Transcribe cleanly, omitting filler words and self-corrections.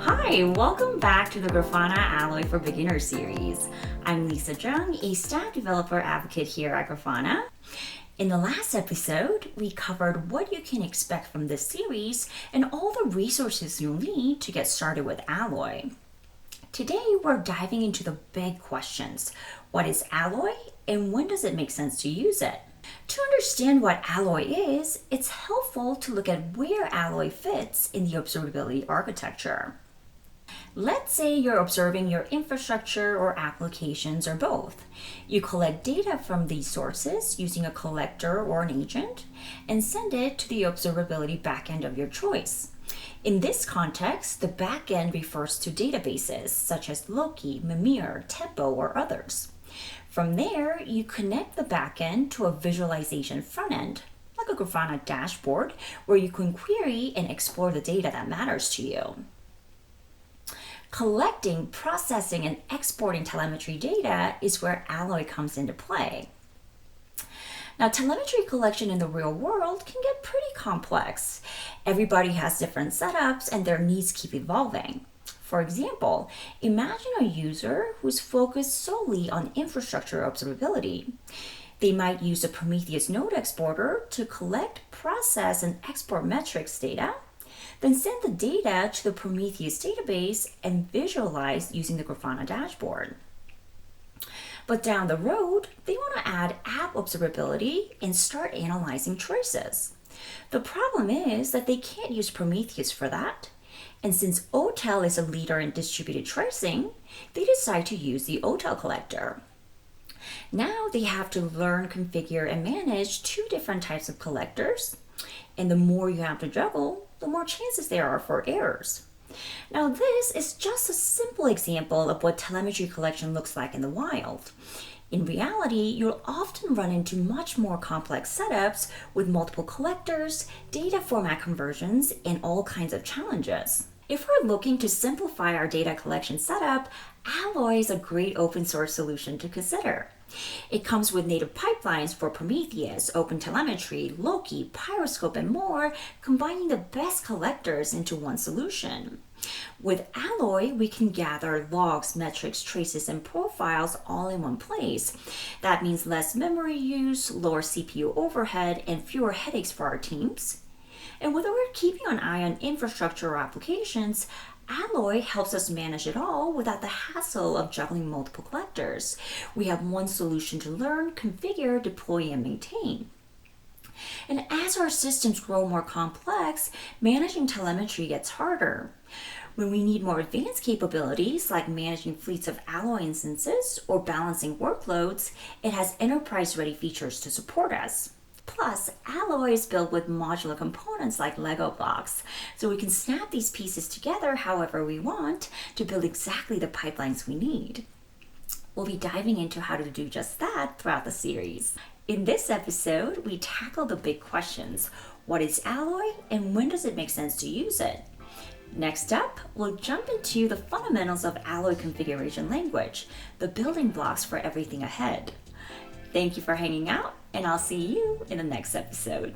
Hi, welcome back to the Grafana Alloy for Beginners series. I'm Jung, a staff developer advocate here at Grafana. In the last episode, we covered what you can expect from this series and all the resources you'll need to get started with Alloy. Today, we're diving into the big questions. What is Alloy and when does it make sense to use it? To understand what Alloy is, it's helpful to look at where Alloy fits in the observability architecture. Let's say you're observing your infrastructure or applications or both. You collect data from these sources using a collector or an agent and send it to the observability backend of your choice. In this context, the backend refers to databases such as Loki, Mimir, Tempo, or others. From there, you connect the backend to a visualization frontend, like a Grafana dashboard, where you can query and explore the data that matters to you. Collecting, processing, and exporting telemetry data is where Alloy comes into play. Now, telemetry collection in the real world can get pretty complex. Everybody has different setups and their needs keep evolving. For example, imagine a user who's focused solely on infrastructure observability. They might use a Prometheus node exporter to collect, process, and export metrics data, then send the data to the Prometheus database and visualize using the Grafana dashboard. But down the road, they want to add app observability and start analyzing traces. The problem is that they can't use Prometheus for that. And since OTel is a leader in distributed tracing, they decide to use the OTel collector. Now they have to learn, configure, and manage two different types of collectors. And the more you have to juggle, the more chances there are for errors. Now, this is just a simple example of what telemetry collection looks like in the wild. In reality, you'll often run into much more complex setups with multiple collectors, data format conversions, and all kinds of challenges. If we're looking to simplify our data collection setup, Alloy is a great open source solution to consider. It comes with native pipelines for Prometheus, OpenTelemetry, Loki, Pyroscope, and more, combining the best collectors into one solution. With Alloy, we can gather logs, metrics, traces, and profiles all in one place. That means less memory use, lower CPU overhead, and fewer headaches for our teams. And whether we're keeping an eye on infrastructure or applications, Alloy helps us manage it all without the hassle of juggling multiple collectors. We have one solution to learn, configure, deploy, and maintain. And as our systems grow more complex, managing telemetry gets harder. When we need more advanced capabilities, like managing fleets of Alloy instances or balancing workloads, it has enterprise-ready features to support us. Plus, Alloy is built with modular components like Lego blocks, so we can snap these pieces together however we want to build exactly the pipelines we need. We'll be diving into how to do just that throughout the series. In this episode, we tackle the big questions. What is Alloy and when does it make sense to use it? Next up, we'll jump into the fundamentals of Alloy configuration language, the building blocks for everything ahead. Thank you for hanging out, and I'll see you in the next episode.